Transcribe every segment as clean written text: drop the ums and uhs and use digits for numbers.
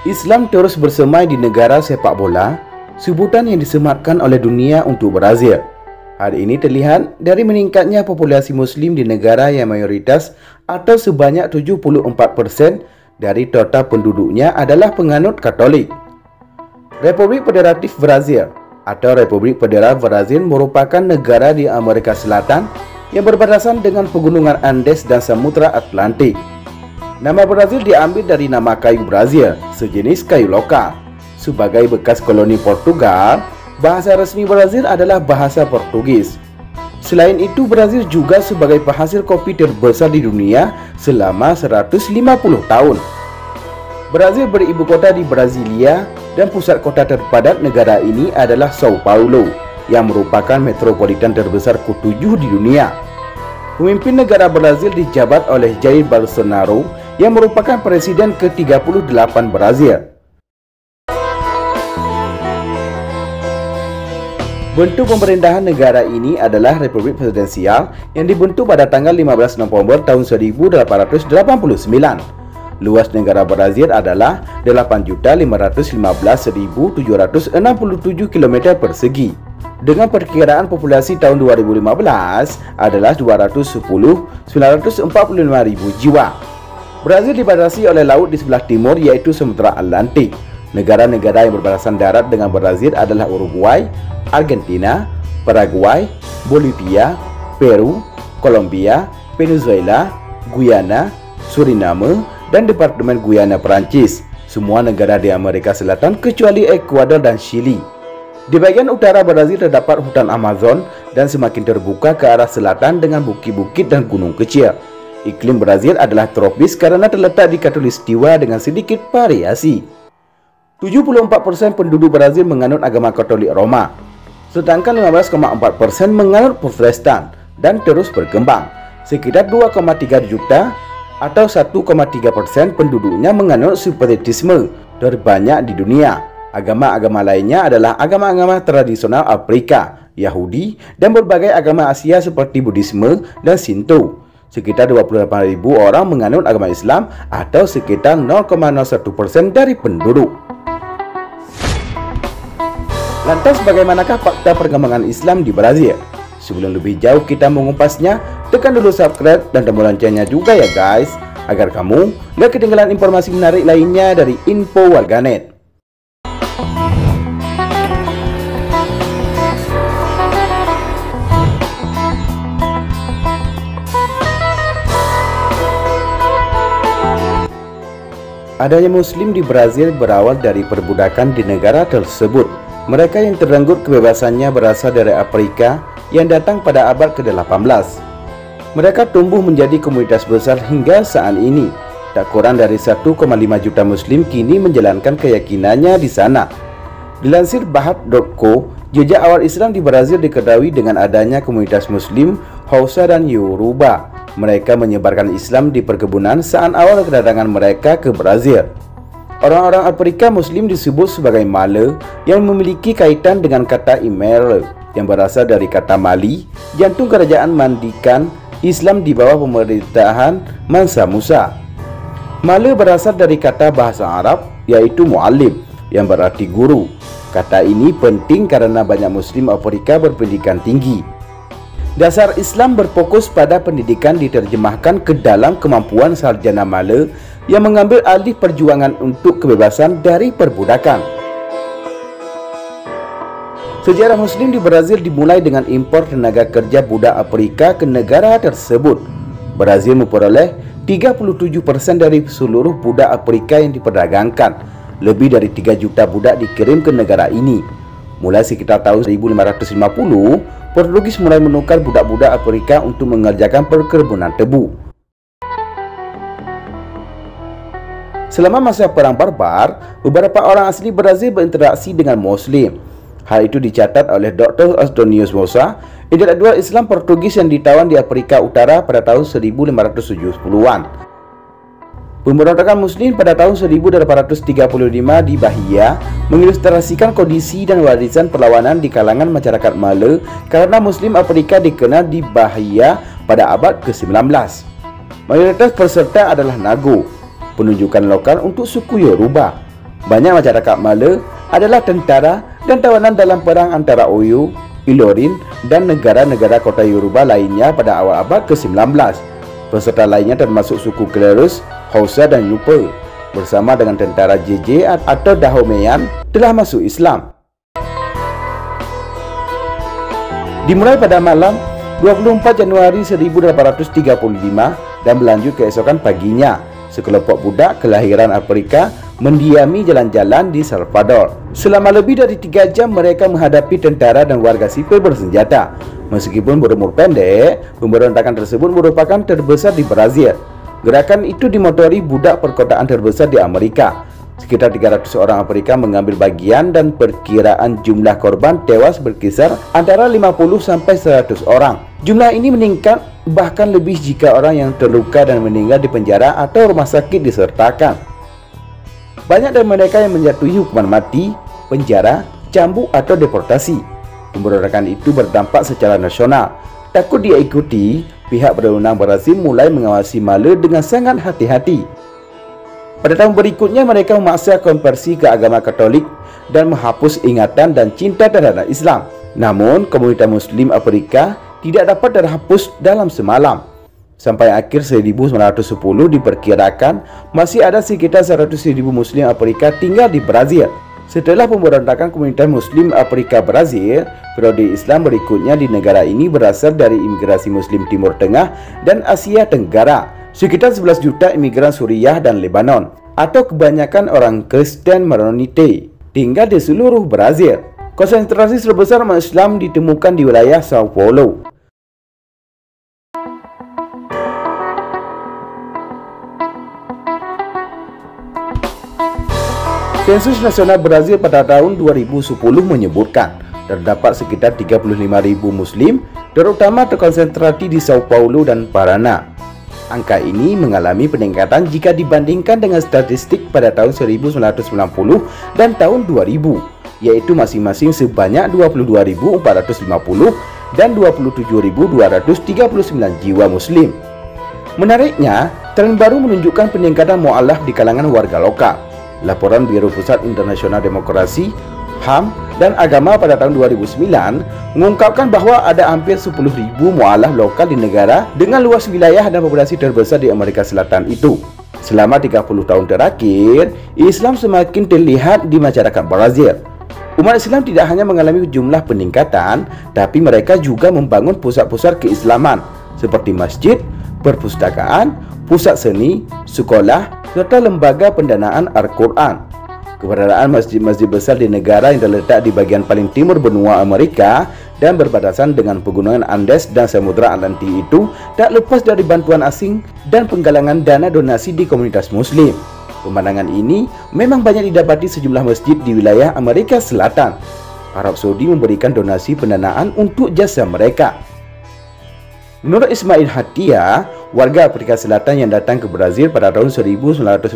Islam terus bersemai di negara sepak bola, sebutan yang disematkan oleh dunia untuk Brazil. Hal ini terlihat dari meningkatnya populasi Muslim di negara yang mayoritas atau sebanyak 74% dari total penduduknya adalah penganut Katolik. Republik Federatif Brazil atau Republik Federal Brazil merupakan negara di Amerika Selatan yang berbatasan dengan pegunungan Andes dan Samudra Atlantik. Nama Brazil diambil dari nama kayu Brazil, sejenis kayu lokal. Sebagai bekas koloni Portugal, bahasa resmi Brazil adalah bahasa Portugis. Selain itu, Brazil juga sebagai penghasil kopi terbesar di dunia selama 150 tahun. Brazil beribu kota di Brasilia dan pusat kota terpadat negara ini adalah Sao Paulo, yang merupakan metropolitan terbesar ke-7 di dunia. Pemimpin negara Brazil dijabat oleh Jair Bolsonaro yang merupakan presiden ke-38 Brazil. Bentuk pemerintahan negara ini adalah Republik Presidensial yang dibentuk pada tanggal 15 November tahun 1889. Luas negara Brazil adalah 8.515.767 km persegi. Dengan perkiraan populasi tahun 2015 adalah 210.945.000 jiwa. Brazil dibatasi oleh laut di sebelah timur yaitu Samudra Atlantik. Negara-negara yang berbatasan darat dengan Brazil adalah Uruguay, Argentina, Paraguay, Bolivia, Peru, Kolombia, Venezuela, Guyana, Suriname, dan Departemen Guyana Perancis. Semua negara di Amerika Selatan kecuali Ekuador dan Chili. Di bagian utara Brazil terdapat hutan Amazon dan semakin terbuka ke arah selatan dengan bukit-bukit dan gunung kecil. Iklim Brazil adalah tropis karena terletak di khatulistiwa dengan sedikit variasi. 74% penduduk Brazil menganut agama Katolik Roma, sedangkan 15,4% menganut Protestan dan terus berkembang. Sekitar 2,3 juta atau 1,3% penduduknya menganut Spiritisme, terbanyak di dunia. Agama-agama lainnya adalah agama-agama tradisional Afrika, Yahudi, dan berbagai agama Asia seperti Buddhisme dan Shinto. Sekitar 28.000 orang menganut agama Islam atau sekitar 0,01% dari penduduk. Lantas bagaimanakah fakta perkembangan Islam di Brazil? Sebelum lebih jauh kita mengupasnya, tekan dulu subscribe dan tombol loncengnya juga ya guys, agar kamu gak ketinggalan informasi menarik lainnya dari Info Warganet. Adanya Muslim di Brazil berawal dari perbudakan di negara tersebut. Mereka yang terenggut kebebasannya berasal dari Afrika yang datang pada abad ke-18. Mereka tumbuh menjadi komunitas besar hingga saat ini. Tak kurang dari 1,5 juta Muslim kini menjalankan keyakinannya di sana. Dilansir Bahat.co, jejak awal Islam di Brazil diketahui dengan adanya komunitas Muslim Hausa dan Yoruba. Mereka menyebarkan Islam di perkebunan saat awal kedatangan mereka ke Brazil. Orang-orang Afrika Muslim disebut sebagai Male yang memiliki kaitan dengan kata Imere yang berasal dari kata Mali, jantung kerajaan Mandikan Islam di bawah pemerintahan Mansa Musa. Male berasal dari kata bahasa Arab yaitu mu'allim yang berarti guru. Kata ini penting karena banyak Muslim Afrika berpendidikan tinggi. Dasar Islam berfokus pada pendidikan diterjemahkan ke dalam kemampuan sarjana Male yang mengambil alih perjuangan untuk kebebasan dari perbudakan. Sejarah Muslim di Brazil dimulai dengan impor tenaga kerja budak Afrika ke negara tersebut. Brazil memperoleh 37% dari seluruh budak Afrika yang diperdagangkan. Lebih dari 3 juta budak dikirim ke negara ini. Mulai sekitar tahun 1550, Portugis mulai menukar budak-budak Afrika untuk mengerjakan perkebunan tebu. Selama masa Perang Barbar, beberapa orang asli Brazil berinteraksi dengan Muslim. Hal itu dicatat oleh Dr. Astonius Mosa, intelektual Islam Portugis yang ditawan di Afrika Utara pada tahun 1570-an. Pemberontakan Muslim pada tahun 1835 di Bahia mengilustrasikan kondisi dan warisan perlawanan di kalangan masyarakat Male karena Muslim Afrika dikenal di Bahia pada abad ke-19. Mayoritas peserta adalah Nago, penunjukan lokal untuk suku Yoruba. Banyak masyarakat Mala adalah tentara dan tawanan dalam perang antara Oyo, Ilorin, dan negara-negara kota Yoruba lainnya pada awal abad ke-19. Peserta lainnya termasuk suku Klerus, Hausa, dan Yupe, bersama dengan tentara JJ atau Dahomeyan telah masuk Islam. Dimulai pada malam 24 Januari 1835 dan berlanjut keesokan paginya, sekelompok budak kelahiran Afrika mendiami jalan-jalan di Salvador. Selama lebih dari 3 jam mereka menghadapi tentara dan warga sipil bersenjata. Meskipun berumur pendek, pemberontakan tersebut merupakan terbesar di Brazil. Gerakan itu dimotori budak perkotaan terbesar di Amerika. Sekitar 300 orang Afrika mengambil bagian dan perkiraan jumlah korban tewas berkisar antara 50 sampai 100 orang. Jumlah ini meningkat bahkan lebih jika orang yang terluka dan meninggal di penjara atau rumah sakit disertakan. Banyak dari mereka yang menjatuhi hukuman mati, penjara, cambuk, atau deportasi. Pemberontakan itu berdampak secara nasional. Takut diikuti, pihak berwenang Brazil mulai mengawasi Mala dengan sangat hati-hati. Pada tahun berikutnya mereka memaksa konversi ke agama Katolik dan menghapus ingatan dan cinta terhadap Islam. Namun, komunitas Muslim Afrika tidak dapat terhapus dalam semalam. Sampai akhir 1910 diperkirakan masih ada sekitar 100.000 Muslim Afrika tinggal di Brazil. Setelah pemberontakan komunitas Muslim Afrika Brazil, periode Islam berikutnya di negara ini berasal dari imigrasi Muslim Timur Tengah dan Asia Tenggara. Sekitar 11 juta imigran Suriah dan Lebanon, atau kebanyakan orang Kristen Maronite, tinggal di seluruh Brazil. Konsentrasi terbesar umat Islam ditemukan di wilayah Sao Paulo. Sensus Nasional Brazil pada tahun 2010 menyebutkan terdapat sekitar 35.000 Muslim, terutama terkonsentrasi di Sao Paulo dan Paraná. Angka ini mengalami peningkatan jika dibandingkan dengan statistik pada tahun 1990 dan tahun 2000, yaitu masing-masing sebanyak 22.450 dan 27.239 jiwa Muslim. Menariknya, tren baru menunjukkan peningkatan mu'alaf di kalangan warga lokal. Laporan Biro Pusat Internasional Demokrasi, HAM, dan Agama pada tahun 2009 mengungkapkan bahwa ada hampir 10.000 mu'alaf lokal di negara dengan luas wilayah dan populasi terbesar di Amerika Selatan itu. Selama 30 tahun terakhir, Islam semakin terlihat di masyarakat Brazil. Umat Islam tidak hanya mengalami jumlah peningkatan, tapi mereka juga membangun pusat-pusat keislaman seperti masjid, perpustakaan, pusat seni, sekolah, serta lembaga pendanaan Al-Quran. Keberadaan masjid-masjid besar di negara yang terletak di bagian paling timur benua Amerika dan berbatasan dengan pegunungan Andes dan Samudra Atlantik itu tak lepas dari bantuan asing dan penggalangan dana donasi di komunitas Muslim. Pemandangan ini memang banyak didapati sejumlah masjid di wilayah Amerika Selatan. Arab Saudi memberikan donasi pendanaan untuk jasa mereka. Menurut Ismail Hatia, warga Afrika Selatan yang datang ke Brazil pada tahun 1996,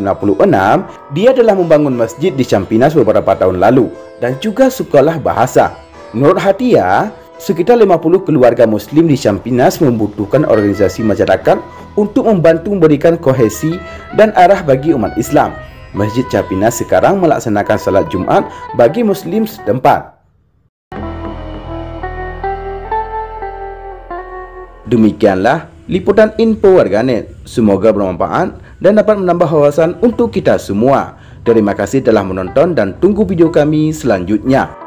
dia telah membangun masjid di Campinas beberapa tahun lalu dan juga sekolah bahasa. Menurut Hatia, sekitar 50 keluarga Muslim di Campinas membutuhkan organisasi masyarakat untuk membantu memberikan kohesi dan arah bagi umat Islam. Masjid Campinas sekarang melaksanakan salat Jumat bagi Muslim setempat. Demikianlah liputan info warganet. Semoga bermanfaat dan dapat menambah wawasan untuk kita semua. Terima kasih telah menonton dan tunggu video kami selanjutnya.